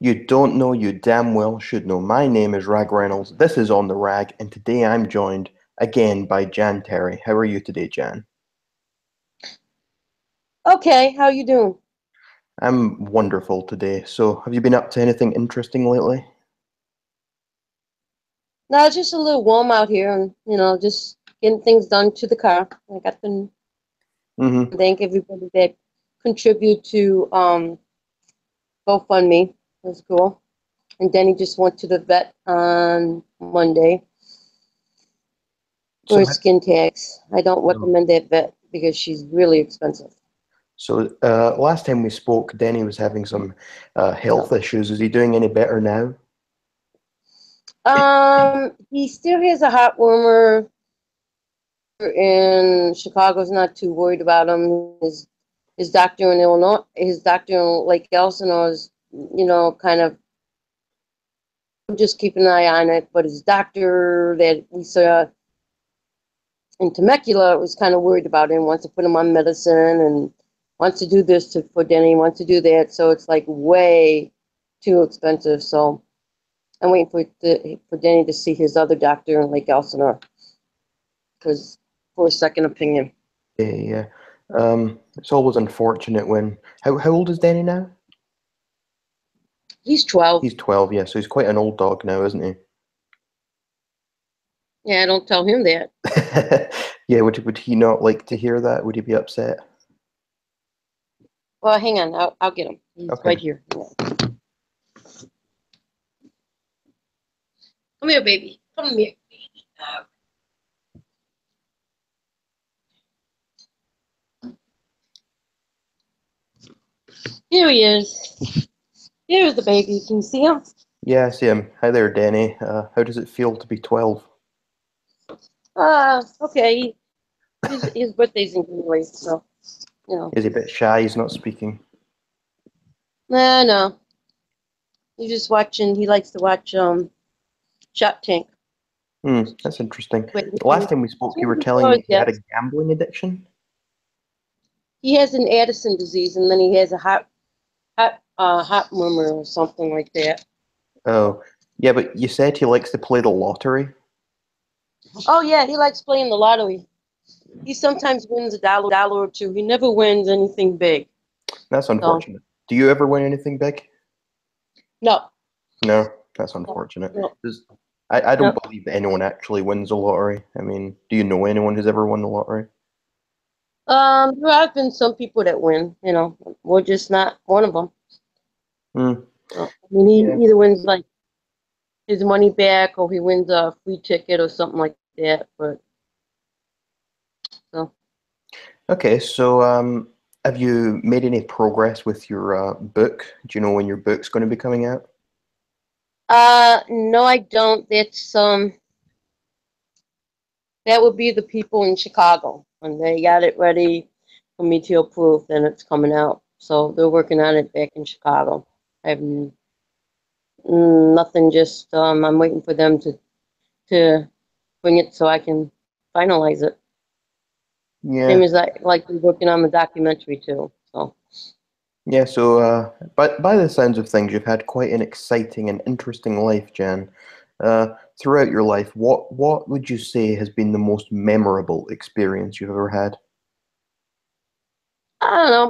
You don't know, you damn well should know. My name is Reynolds. This is On the Rag, and today I'm joined again by Terri. How are you today, Jan? Okay, how you doing? I'm wonderful today. So, have you been up to anything interesting lately? No, it's just a little warm out here, and just getting things done to the car. I got to Mm-hmm. thank everybody that contribute to GoFundMe. That's cool. And Denny just went to the vet on Monday for So, his skin tags. I don't no. recommend that vet because she's really expensive. Last time we spoke, Denny was having some health So, issues. Is he doing any better now? he still has a heart murmur in Chicago's not too worried about him. His doctor in Illinois, his doctor in Lake Elsinore is, kind of just keep an eye on it. But his doctor that we saw in Temecula was kind of worried about him, wants to put him on medicine and wants to do this for Denny, wants to do that. So it's like way too expensive. So I'm waiting for Denny to see his other doctor in Lake Elsinore because for a second opinion. Yeah, yeah. It's always unfortunate when. How old is Denny now? He's 12. He's 12, yeah, so he's quite an old dog now, isn't he? Yeah, don't tell him that. Yeah, would he not like to hear that? Would he be upset? Well, hang on. I'll get him. He's Okay. right here. Come here, baby. Come here. Here he is. Here's the baby. Can you see him? Yeah, I see him. Hi there, Danny. How does it feel to be 12? Okay. His birthday's in January, so, you know. Is he a bit shy? He's not speaking. Nah, no. He's just watching. He likes to watch Shark Tank. That's interesting. Wait, The last time we spoke, you were telling me he had a gambling addiction? he has an Addison disease, and then he has a heart murmur or something like that. Oh, yeah, but you said he likes to play the lottery? Oh yeah, he likes playing the lottery. He sometimes wins a dollar or two. He never wins anything big. That's So unfortunate. Do you ever win anything big? no, No, that's no, unfortunate. no, I don't no. believe that anyone actually wins the lottery. I mean, do you know anyone who's ever won the lottery? There have been some people that win. We're just not one of them. Hmm. So, I mean, Yeah. he either wins like his money back, or he wins a free ticket or something like that. But so, Okay, so have you made any progress with your book? Do you know when your book's going to be coming out? no, I don't. That would be the people in Chicago when they got it ready for me to approve. Then it's coming out. So they're working on it back in Chicago. I have nothing. Just I'm waiting for them to bring it so I can finalize it. Same Yeah, as like we're working on the documentary too. So yeah. So, but by the sounds of things, you've had quite an exciting and interesting life, Jan. Throughout your life, what would you say has been the most memorable experience you've ever had? I don't know,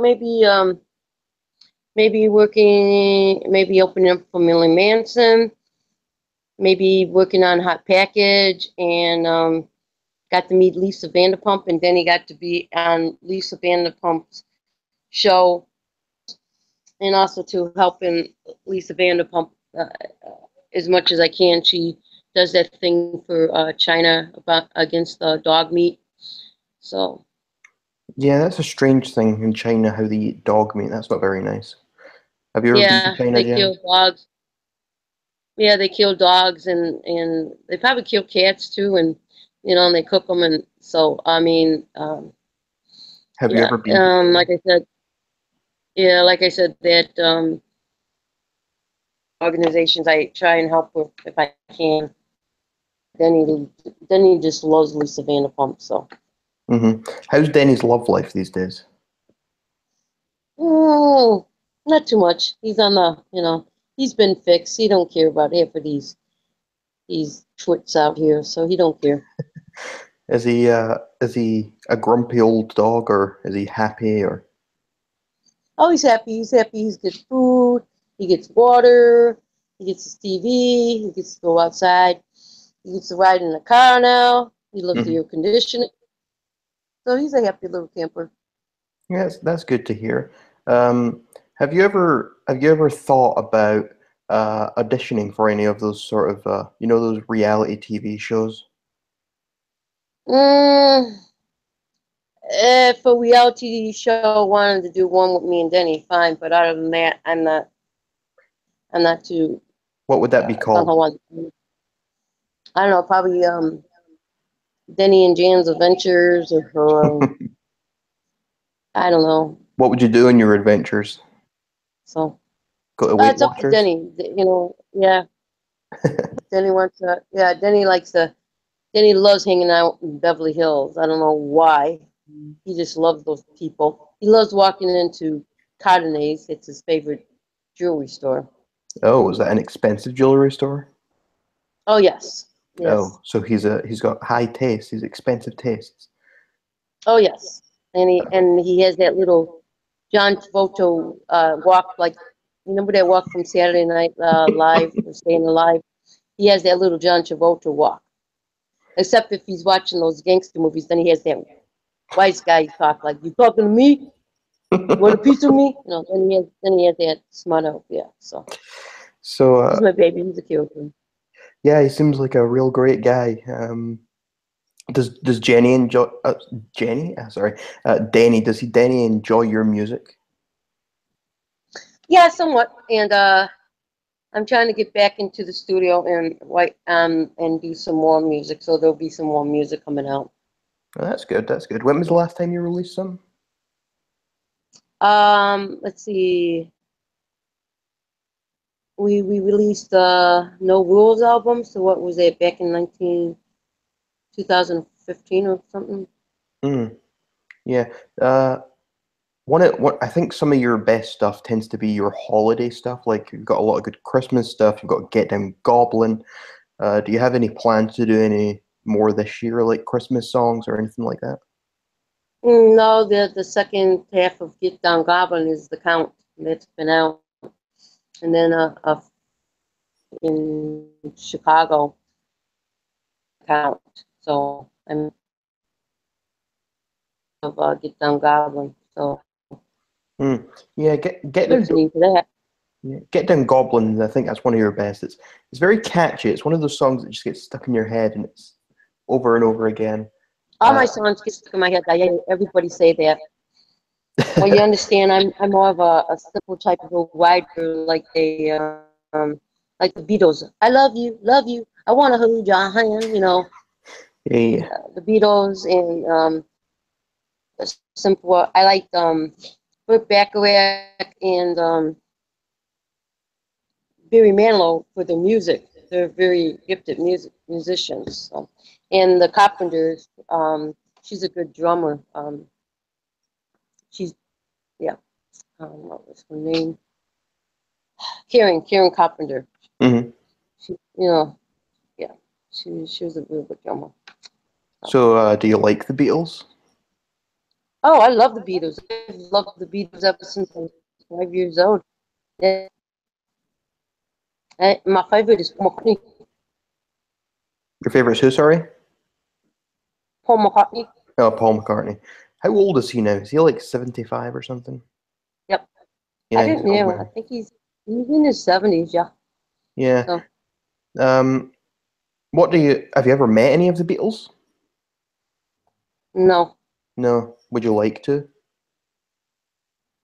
maybe working, maybe opening up for Millie Manson, maybe working on Hot Package, and got to meet Lisa Vanderpump, and then he got to be on Lisa Vanderpump's show, and also to helping Lisa Vanderpump as much as I can. She does that thing for China about against dog meat. So Yeah, that's a strange thing in China how they eat dog meat. That's not very nice. Have you ever been to yeah, China, they Jan? kill dogs. Yeah, they kill dogs, and they probably kill cats too, and and they cook them, and so I mean, Have you yeah, ever been to China? like I said, yeah, like I said, that organizations I try and help with if I can. Then he just loves Lisa Vanderpump. So, How's Denny's love life these days? mm, not too much. He's on the He's been fixed. He don't care about half of these twits out here, so he don't care. Is he a grumpy old dog, or is he happy, or? Oh, he's happy. He's happy. He gets food. He gets water. He gets his TV. He gets to go outside. He gets to ride in the car now. He loves the Mhm. air conditioning. So he's a happy little camper. Yeah, that's good to hear. Have you ever thought about auditioning for any of those sort of those reality TV shows? Mm, if a reality show wanted to do one with me and Denny, fine. But other than that, I'm not. I'm not too What would that be gung called? ho on. I don't know. Probably Denny and Jan's Adventures, or I don't know. What would you do in your adventures? So Go to Weight it's up to Watchers? Denny. Yeah. Denny wants to. Yeah, Denny likes to. Denny loves hanging out in Beverly Hills. I don't know why. He just loves those people. He loves walking into Cardinals. It's his favorite jewelry store. Oh, is that an expensive jewelry store? Oh yes, yes. Oh, so he's got high taste. He's expensive tastes. Oh yes. And he has that little John Travolta walk, like, remember that walk from Saturday Night Live or Staying Alive? He has that little John Travolta walk. Except if he's watching those gangster movies, then he has that wise guy talk, like, "You talking to me? Want a piece of me?" Then he has that smart out. Yeah. So So he's my baby. He's a cute one. yeah, he seems like a real great guy. Does Jenny enjoy Jenny? Sorry, Danny. Danny enjoy your music? Yeah, somewhat. And I'm trying to get back into the studio and do some more music. So there'll be some more music coming out. Oh, that's good. That's good. When was the last time you released some? Let's see. We released the No Rules album. So what was it, back in 2015 or something? Mm, yeah. I think some of your best stuff tends to be your holiday stuff. Like you've got a lot of good Christmas stuff. You've got Get Down Goblin. Do you have any plans to do any more this year, like Christmas songs or anything like that? No, the second half of Get Down Goblin is The Count. That's been out. And then in Chicago, Count. So I'm of Get Down Goblin. So Mm. Yeah, get down. listening to that. Yeah, Get Down Goblin. I think that's one of your best. It's very catchy. It's one of those songs that just gets stuck in your head, and it's over and over again. All Uh, my songs get stuck in my head. I hear everybody say that. Well, you understand, I'm more of a simple type of a writer, like the Beatles. I love you. I want to hold your hand. yeah. The Beatles and simple. I like Burt Bacharach and Barry Manilow for the music. They're very gifted musicians. So. And the Carpenters. She's a good drummer. She's yeah. What was her name? Karen Carpenter. Hmm. She, yeah, she was a real good drummer. So, do you like the Beatles? Oh, I love the Beatles. I've loved the Beatles ever since I was 5 years old. Yeah. My favorite is Paul McCartney. Your favorite's who? Sorry. Paul McCartney. Oh, Paul McCartney. How old is he now? Is he like 75 or something? Yep. I Yeah, he's didn't an old know. I man. think he's in his 70s. Yeah. Yeah. So Um, have you ever met any of the Beatles? no. No. Would you like to?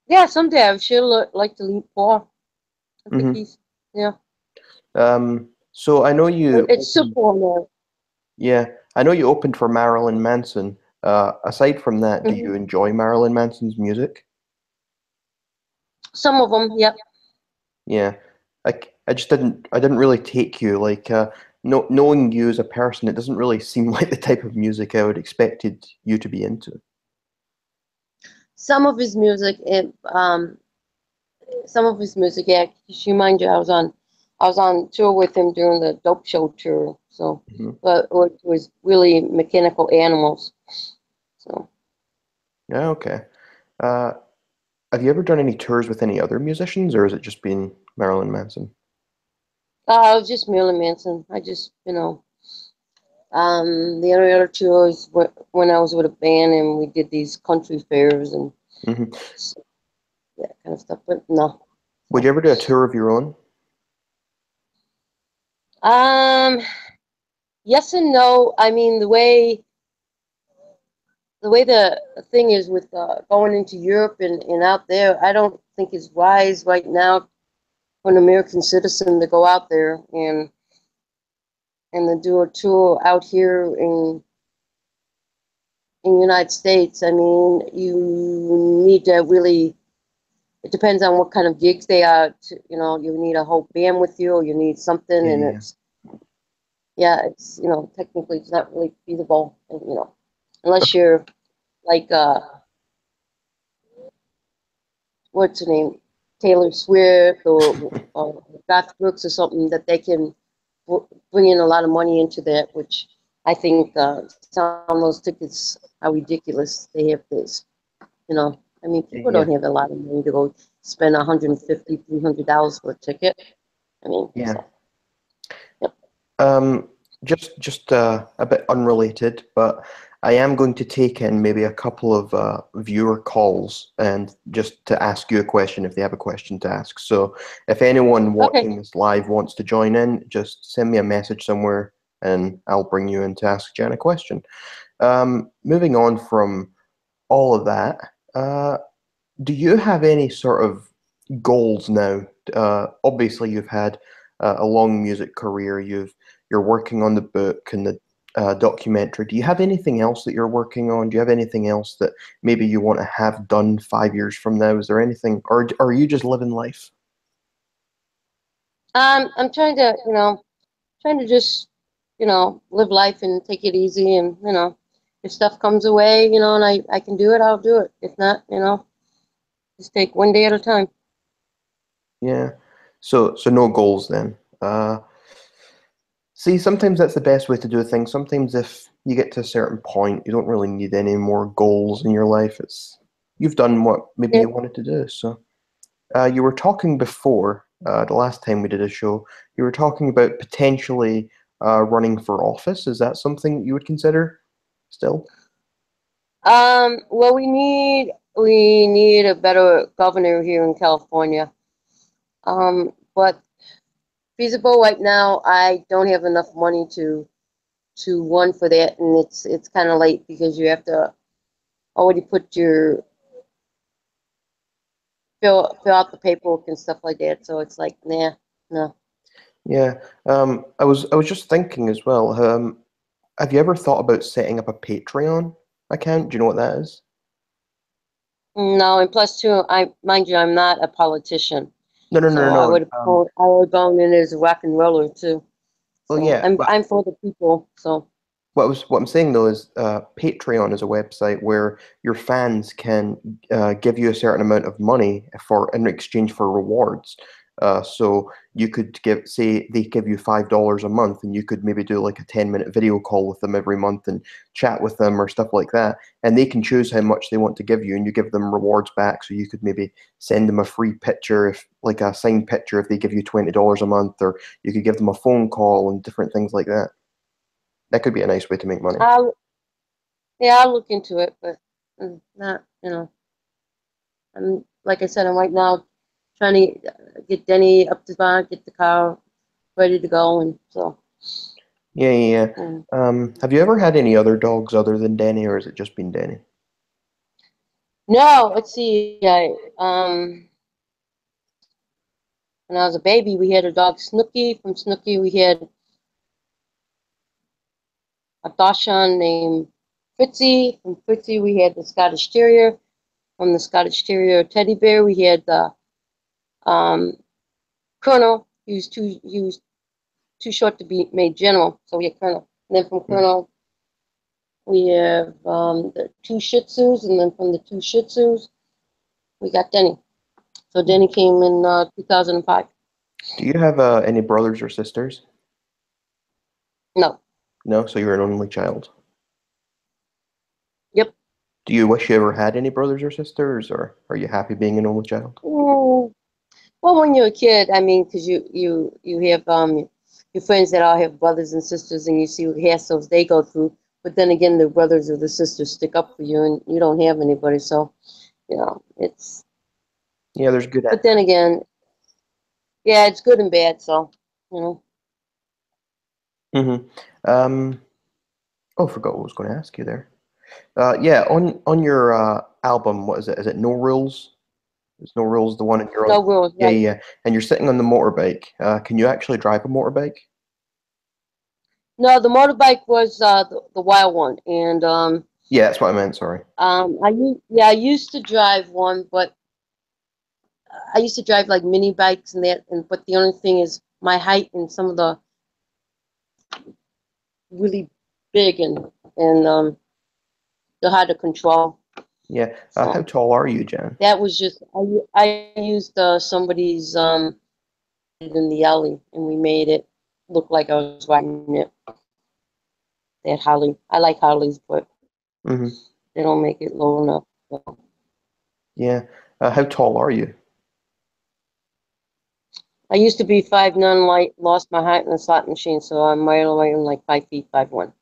Yeah, someday I should like to meet Paul. I think Hmm. he's yeah. So I know you It's opened, simple on there. yeah, I know you opened for Marilyn Manson. Aside from that, do Hmm. you enjoy Marilyn Manson's music? Some of them, yep. Yeah, I just I didn't really take you like no, knowing you as a person, it doesn't really seem like the type of music I would expected you to be into. Some of his music, some of his music. Yeah, you mind you, I was on tour with him during the Dope Show tour. So, Hmm. but it was really Mechanical Animals. So, Yeah, okay. Uh, have you ever done any tours with any other musicians, or has it just been Marilyn Manson? I was just Marilyn Manson. I just, the only other tours when I was with a band and we did these country fairs and Hmm. that kind of stuff. But no. Would you ever do a tour of your own? Um, yes and no. I mean, the way the thing is with going into Europe and out there, I don't think it's wise right now for an American citizen to go out there and to do a tour out here in the United States. I mean, you need to really. It depends on what kind of gigs they are. You need a whole band with you, or you need something, Yeah, and yeah, it's technically it's not really feasible, unless you're like what's her name, Taylor Swift or Garth Brooks or something that they can bring in a lot of money into that, which I think some of those tickets are ridiculous. They have this, I mean, people yeah, don't have a lot of money to go spend $150, $300 for a ticket. I mean, yeah. so, yep. Um, just a bit unrelated, but I am going to take in maybe a couple of viewer calls and just to ask you a question if they have a question to ask. So if anyone Okay. watching this live wants to join in, just send me a message somewhere and I'll bring you in to ask Jen a question. Moving on from all of that, do you have any sort of goals now? Obviously, you've had a long music career. You're working on the book and the documentary. Do you have anything else that you're working on? Do you have anything else that maybe you want to have done 5 years from now? Is there anything, or are you just living life? I'm trying to just, live life and take it easy and, if stuff comes away, and I can do it, I'll do it. If not, just take one day at a time. Yeah. So no goals then. See, sometimes that's the best way to do things. Sometimes if you get to a certain point, you don't really need any more goals in your life. It's you've done what maybe Yeah. you wanted to do. So you were talking before the last time we did a show. You were talking about potentially running for office. Is that something you would consider still? Well, we need a better governor here in California. But feasible right now, I don't have enough money to run for that, and it's kind of late because you have to already put your fill out the paperwork and stuff like that. So it's like, nah, no. Yeah. I was just thinking as well. Have you ever thought about setting up a Patreon account? Do you know what that is? No, and plus two, I mind you, I'm not a politician, No, no, no, so no. I would go in as a rock and roller too. Well, So yeah. I'm for the people. So What I'm saying though is Patreon is a website where your fans can give you a certain amount of money for in exchange for rewards. So you could give, say, they give you $5 a month, and you could maybe do like a 10-minute video call with them every month and chat with them or stuff like that. And they can choose how much they want to give you, and you give them rewards back. So you could maybe send them a free picture, if like a signed picture, if they give you $20 a month, or you could give them a phone call and different things like that. That could be a nice way to make money. I'll yeah, I'll look into it, but not I'm like I said, I'm right now trying to get Denny up to bar, get the car ready to go, and so. Yeah, yeah, yeah. Um, Have you ever had any other dogs other than Danny, or has it just been Danny? no, let's see. When I was a baby, we had a dog Snooky. From Snooky, we had a Dachshund named Fritzy. From Fritzy, we had the Scottish Terrier. From the Scottish Terrier Teddy Bear, we had the um, Colonel. He was too short to be made General, so we had Colonel. And then from Hmm. Colonel, we have the two Shih Tzus, and then from the two Shih Tzus, we got Denny. So Danny came in 2005. Do you have any brothers or sisters? No. No, so you're an only child. Yep. Do you wish you ever had any brothers or sisters, or are you happy being an only child? Mm, well, when you're a kid, I mean, because you have your friends that all have brothers and sisters, and you see what hassles they go through. But then again, the brothers or the sisters stick up for you, and you don't have anybody. So, it's. Yeah, there's good. But then again, yeah, it's good and bad. So, you know. Mm-hmm. Oh, I forgot what I was going to ask you there. Yeah, on your album, what is it? Is it No Rules? Is No Rules the one you're on? No rules, Yeah, right? yeah, yeah. And you're sitting on the motorbike. Can you actually drive a motorbike? No, the motorbike was the wild one, and Yeah, that's what I meant. Sorry. I used to drive one, but I used to drive like mini bikes and that, and but the only thing is my height and some of the really big and they're hard to control. Yeah. How So tall are you, Jan? that was just I used somebody's in the alley, and we made it look like I was riding it. That Harley, I like Harleys, but Mm-hmm. they don't make it low enough. So. Yeah. How tall are you? I used to be 5'9", like lost my height in the slot machine, so I'm right away in like 5 feet 5'1".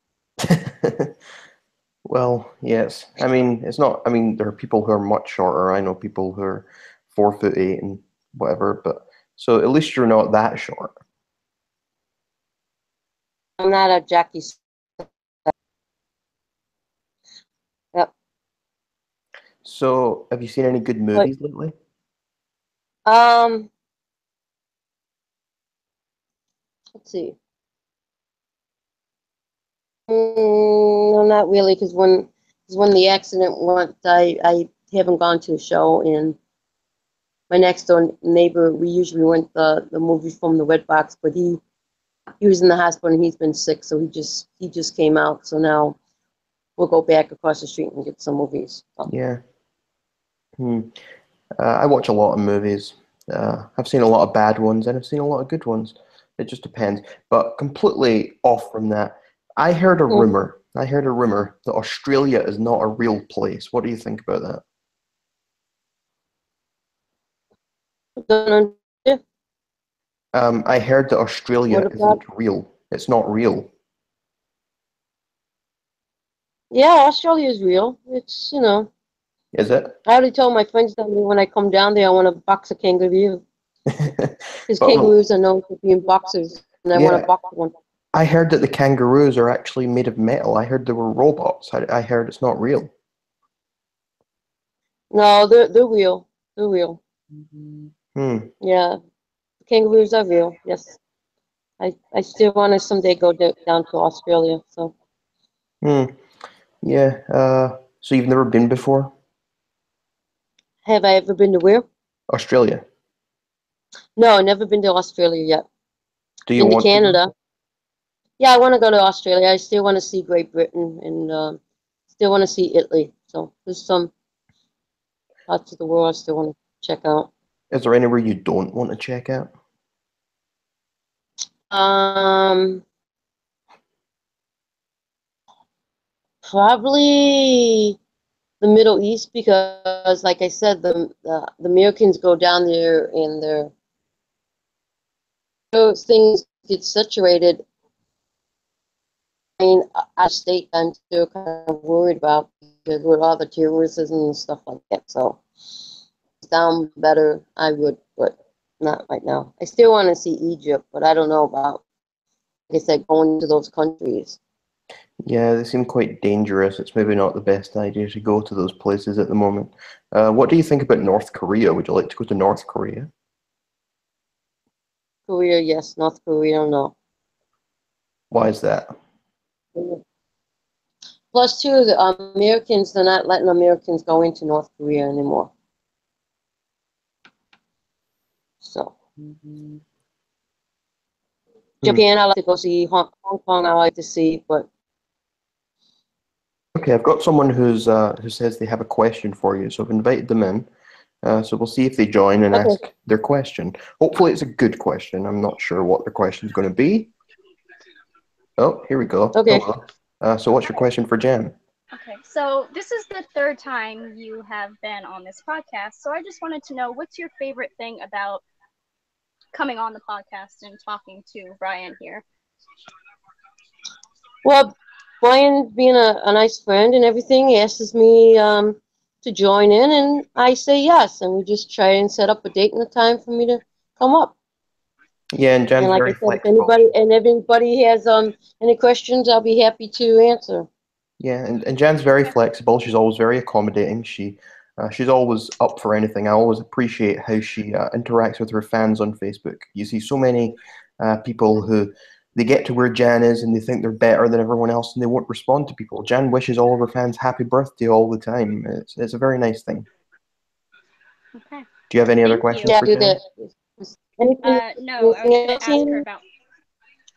Well, yes. I mean, it's not. I mean, there are people who are much shorter. I know people who are 4'8" and whatever. But so at least you're not that short. I'm not a Jackie. Yep. So have you seen any good But movies lately? um, let's see. No, not really, because when the accident went, I haven't gone to a show. And my next door neighbor, we usually rent the movies from the Red Box, but he was in the hospital and he's been sick, so he just came out. So now we'll go back across the street and get some movies. So. Yeah. Hmm. I watch a lot of movies. I've seen a lot of bad ones and I've seen a lot of good ones. It just depends. But completely off from that, I heard a Mm. rumor. I heard a rumor that Australia is not a real place. What do you think about that? I heard that Australia What about? isn't real. It's not real. Yeah, Australia is real. It's. Is it? I already told my friends that when I come down there, I want to box a kangaroo. Because But well, kangaroos are known for being boxers, and I want to yeah, box one. I heard that the kangaroos are actually made of metal. I heard they were robots. I heard it's not real. No, they're real. They're real. Hmm. Yeah, kangaroos are real. Yes, I still want to someday go down to Australia. So Hmm. Yeah. So you've never been before? have I ever been to where? Australia. No, never been to Australia yet. Do you Been to want to go? Canada. Yeah, I want to go to Australia. I still want to see Great Britain and still want to see Italy. So there's some parts of the world I still want to check out. Is there anywhere you don't want to check out? Um, Probably the Middle East because, like I said, the Americans go down there and those things get saturated. I mean, our state I'm still kind of worried about because with all the terrorism and stuff like that. So, down better, I would, but not right now. I still want to see Egypt, but I don't know about, like I said, going to those countries. Yeah, they seem quite dangerous. It's maybe not the best idea to go to those places at the moment. What do you think about North Korea? Would you like to go to North Korea? Korea, yes. North Korea, no. Why is that? Plus, too, the Americans, they're not letting Americans go into North Korea anymore. So, Hmm. Japan, I like to go see. Hong Kong, I like to see. But Okay, I've got someone who says they have a question for you, so I've invited them in. So we'll see if they join and Okay. ask their question. Hopefully it's a good question. I'm not sure what the question is going to be. Oh, here we go. Okay. Hello. So what's your question for Jen? Okay, so this is the third time you have been on this podcast, so I just wanted to know what's your favorite thing about coming on the podcast and talking to Brian here? Well, Brian, being a nice friend and everything, asks me to join in, and I say yes. And we just try and set up a date and a time for me to come up. Yeah, and And Jen's like I very said, if flexible. anybody has any questions, I'll be happy to answer. Yeah, and Jen's very flexible. She's always very accommodating. She's always up for anything. I always appreciate how she interacts with her fans on Facebook. You see so many people who they get to where Jan is and they think they're better than everyone else and they won't respond to people. Jan wishes all of her fans happy birthday all the time. It's a very nice thing. Okay. Do you have any other Thank questions you. Yeah, for do Jan? that. Anything, No, I was anything going else? to ask her about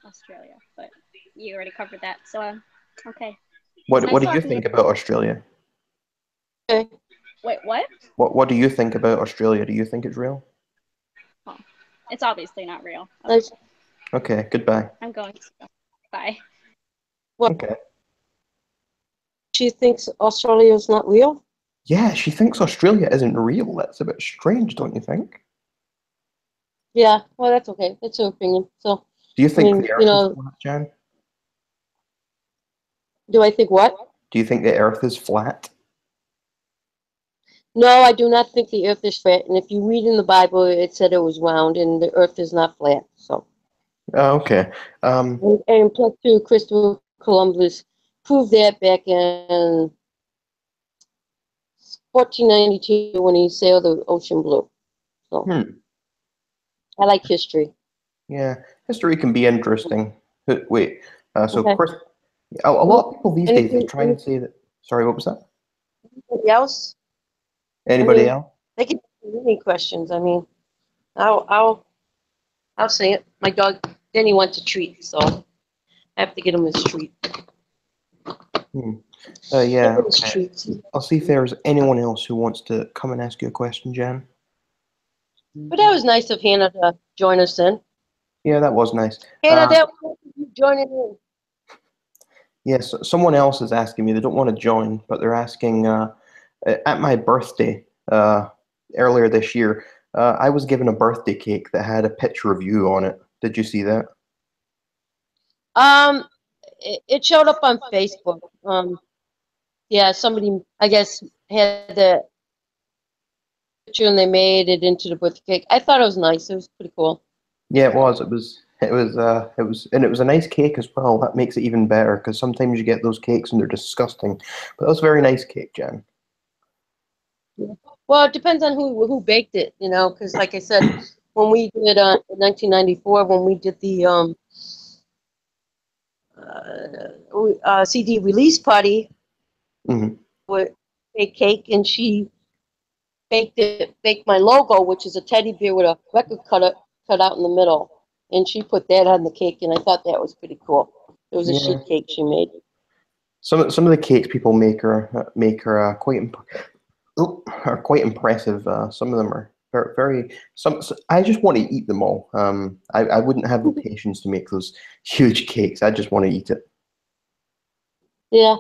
Australia, but you already covered that, so okay. What Nice do you talking to think about Australia? Okay. Wait, what? What do you think about Australia? Do you think it's real? Oh, it's obviously not real. Nice. Okay, goodbye. I'm going to go. Bye. What? Okay. She thinks Australia is not real? Yeah, she thinks Australia isn't real. That's a bit strange, don't you think? Yeah, well, that's okay. That's her opinion. So, Do you I think mean, the Earth is flat, Jan? do I think what? Do you think the Earth is flat? No, I do not think the earth is flat. And if you read in the Bible, it said it was round, and the earth is not flat. So, Oh, okay. and plus, too, Christopher Columbus proved that back in 1492 when he sailed the ocean blue. So, I like history. Yeah, history can be interesting. Wait, so Okay. Chris, a lot of people these days they try and Anybody say that. Sorry, what was that? else? I Anybody mean, else? they can ask me any questions. I mean, I'll say it. My dog Denny wants a treat, so I have to get him his treat. Yeah, Give him his okay. treats. I'll see if there's anyone else who wants to come and ask you a question, Jan. But that was nice of Hannah to join us in. Yeah, that was nice. Hannah, that was nice of you joining in. Yes, someone else is asking me. They don't want to join, but they're asking at my birthday earlier this year. I was given a birthday cake that had a picture of you on it. Did you see that? It showed up on Facebook. Yeah, somebody I guess had the picture and they made it into the birthday cake. I thought it was nice. It was pretty cool. Yeah, it was. And it was a nice cake as well. That makes it even better because sometimes you get those cakes and they're disgusting. But that was a very nice cake, Jan. Yeah. Well, it depends on who baked it, you know, because like I said, when we did in 1994, when we did the CD release party Hmm. with a cake, and she baked my logo, which is a teddy bear with a record cut out in the middle, and she put that on the cake, and I thought that was pretty cool. It was a Yeah. sheet cake she made. Some of the cakes people make are are quite impressive. Some of them are very some. I just want to eat them all. I wouldn't have the patience to make those huge cakes. I just want to eat it. Yeah,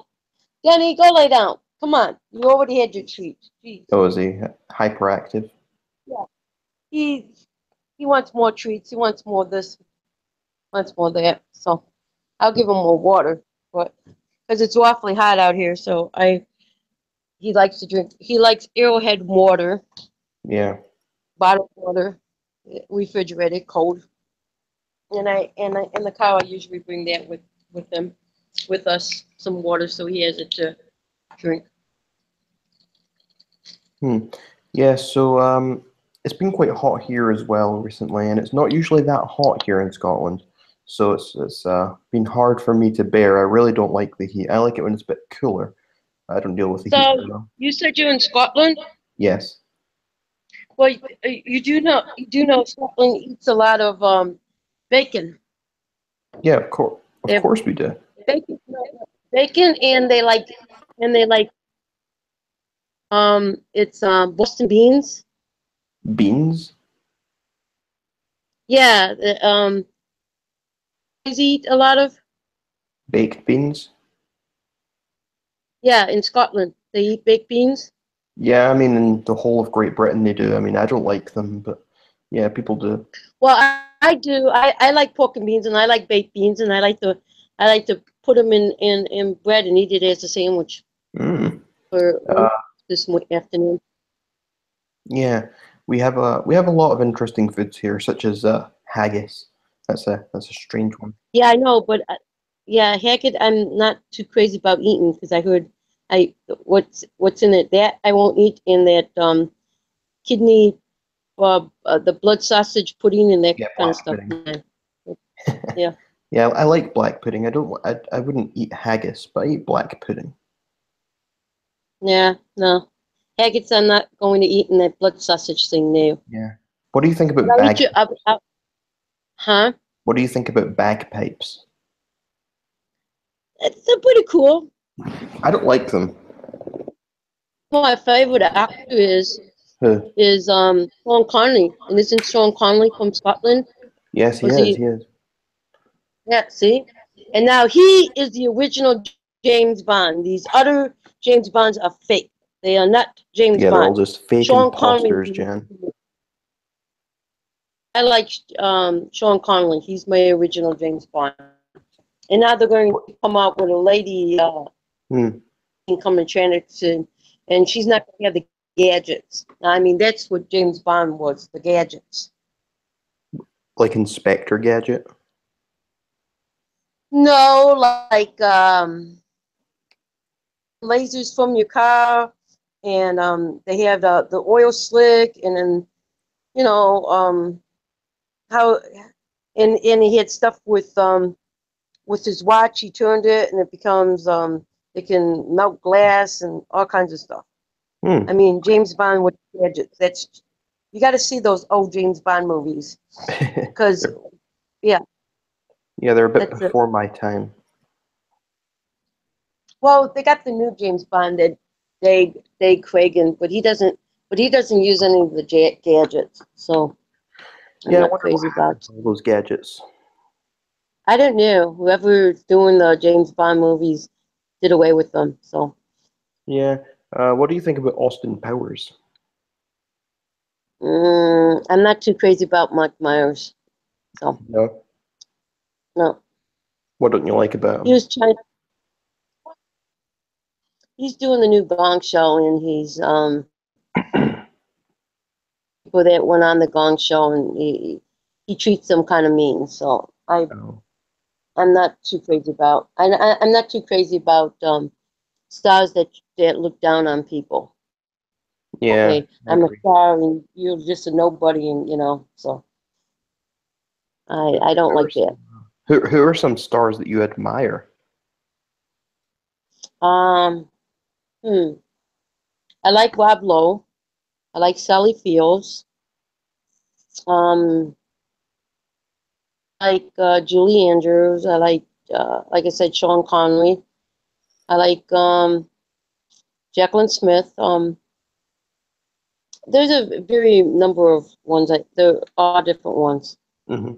Danny, go lay down. Come on, you already had your treat. Jeez. Oh, is he hyperactive? Yeah, he he wants more treats. He wants more this, wants more that. So I'll give him more water, but because it's awfully hot out here, so he likes to drink. He likes Arrowhead water, Yeah. bottled water, refrigerated, cold. And in the car I usually bring that with him, with us, some water so he has it to drink. Yeah. So it's been quite hot here as well recently, and it's not usually that hot here in Scotland. So it's been hard for me to bear. I really don't like the heat. I like it when it's a bit cooler. I don't deal with the heat So very well. you said you're in Scotland. Yes. Well, you do know Scotland eats a lot of bacon. Yeah. Of course. They Of have course we do. bacon, bacon, and they like it's Boston beans. Beans? Yeah, guys eat a lot of. Baked beans? Yeah, in Scotland they eat baked beans. Yeah, I mean, in the whole of Great Britain they do. I mean, I don't like them, but yeah, people do. Well, I do. I like pork and beans, and I like baked beans, and I like to put them in bread and eat it as a sandwich Mm. for Uh, lunch this afternoon. yeah, we have a lot of interesting foods here, such as haggis. That's a strange one. Yeah, I know, but yeah, haggis I'm not too crazy about eating because I heard I what's in it that I won't eat, in that kidney the blood sausage pudding and that Yeah, kind of black stuff. pudding. Yeah, Yeah, I like black pudding. I wouldn't eat haggis, but I eat black pudding. yeah, no. Haggis I'm not going to eat in that blood sausage thing now. Yeah. What do you think But about I'll eat you huh? What do you think about bagpipes? They're pretty cool. I don't like them. My favorite actor Huh. is Sean Connery, and isn't Sean Connery from Scotland? Yes, he Was is. he? He is. Yeah, see? And now he is the original James Bond. These other James Bonds are fake. They are not James Yeah, they're all Bond. just fake Sean Connery, imposters, Jan. I like Sean Connery. He's my original James Bond. And now they're going to come out with a lady Hmm. coming transition, and she's not going to have the gadgets. I mean, that's what James Bond was, the gadgets. Like Inspector Gadget. No, like lasers from your car, and they have the oil slick, and then you know how, and he had stuff with his watch. He turned it, and it becomes it can melt glass and all kinds of stuff. Hmm. I mean, James Bond with gadgets. That's, you got to see those old James Bond movies because They're- yeah, yeah, they're a bit that's it. before my time. Well, they got the new James Bond that they Cragen, but he doesn't use any of the gadgets. So I'm Yeah, I not wonder what crazy happened about. to all those gadgets. I don't know. Whoever's doing the James Bond movies did away with them. So Yeah. What do you think about Austin Powers? I'm not too crazy about Mike Myers. So No. no, What don't you like about he him? was trying. He's doing the new Gong Show, and he's people that went on the Gong Show, and he treats them kind of mean. So Oh. I'm not too crazy about. I'm not too crazy about stars that look down on people. Yeah, Okay, I I'm a agree. star, and you're just a nobody, and so I don't Who are like that. some, who are some stars that you admire? Um, hmm. I like Rob Lowe. I like Sally Fields. Um, I like Julie Andrews. I like I said, Sean Connery. I like Jacqueline Smith. There's a very number of ones. There are different ones. Hmm.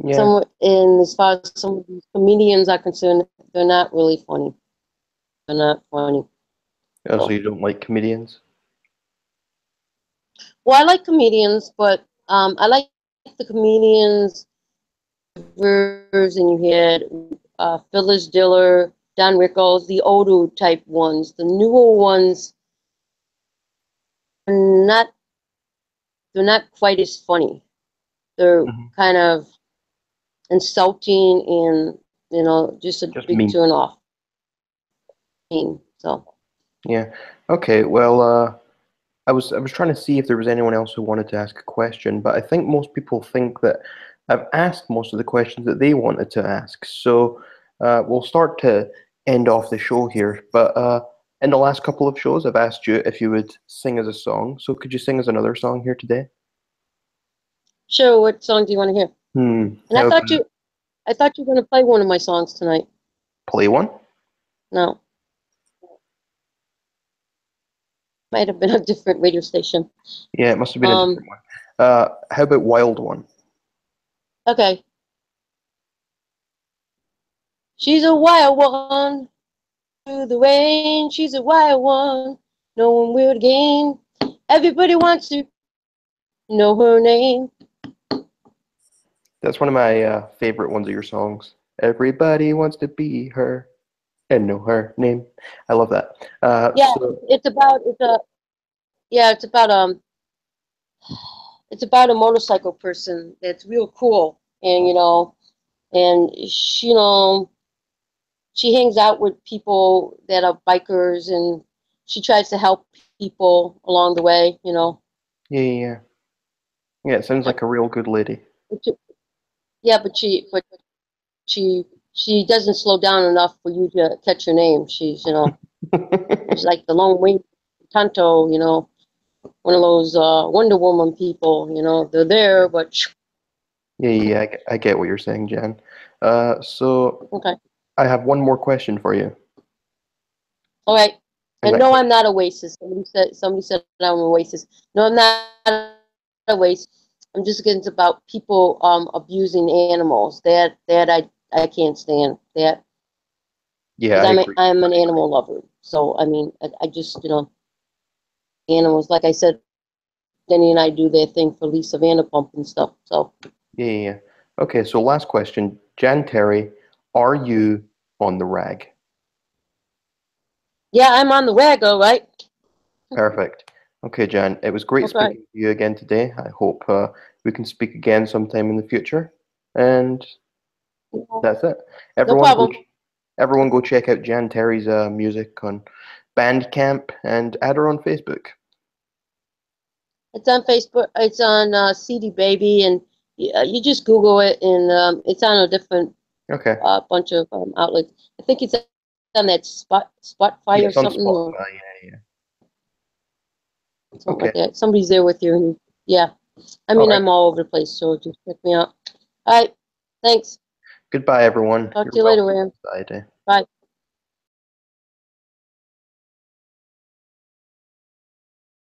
Yeah. Some, and as far as some of these comedians are concerned, they're not really funny. They're not funny. Oh, so So, you don't like comedians? well, I like comedians, but I like the comedians and you had Phyllis Diller, Don Rickles, the older type ones. The newer ones are not, they're not quite as funny. They're Hmm. kind of insulting and just a Just big me. turn off. So Yeah. Okay. Well, I was trying to see if there was anyone else who wanted to ask a question, but I think most people think that I've asked most of the questions that they wanted to ask. So we'll start to end off the show here. But in the last couple of shows, I've asked you if you would sing us a song. So could you sing us another song here today? sure, what song do you want to hear? And How about I thought you were going to play one of my songs tonight. play one? No. Might have been a different radio station. Yeah, it must have been a different one. How about Wild One? Okay. She's a wild one. Through the rain, she's a wild one. No one will gain. Everybody wants to know her name. That's one of my favorite ones of your songs. Everybody wants to be her and know her name. I love that. Yeah, So it's about it's about a motorcycle person that's real cool, and and she hangs out with people that are bikers, and she tries to help people along the way. yeah, yeah, yeah. Yeah, it sounds like a real good lady. But yeah, but she doesn't slow down enough for you to catch her name. She's like the Lone Wing Tonto, one of those Wonder Woman people. They're there, but Yeah, yeah, yeah, I get what you're saying, Jan. So okay, I have one more question for you. all right. And And that no, question, I'm not a racist. Somebody said I'm a racist. No, I'm not a racist. I'm just getting about people abusing animals. That I can't stand that, yeah, because I I'm a, agree. I'm an animal lover. So I mean, I just animals. Like I said, Denny and I do their thing for Lisa Vanderpump and stuff. So Yeah, yeah, yeah. Okay, so last question. Jan Terry, are you on the rag? yeah, I'm on the rag, all right. Perfect. Okay, Jan, it was great Okay, speaking to you again today. I hope we can speak again sometime in the future. And that's it. no Everyone go, problem. everyone go check out Jan Terry's music on Bandcamp and add her on Facebook. It's on Facebook. It's on CD Baby, and you just Google it, and it's on a different Okay. bunch of outlets. I think it's on that Yeah, Spotfire or it's on something, or Spotify. Yeah, yeah. something Okay. like that. Somebody's there with you, and yeah. I All mean, right. I'm all over the place, so just check me out. All right, thanks. Goodbye, everyone. Talk You're to you later, welcome. Ram. Bye. Bye.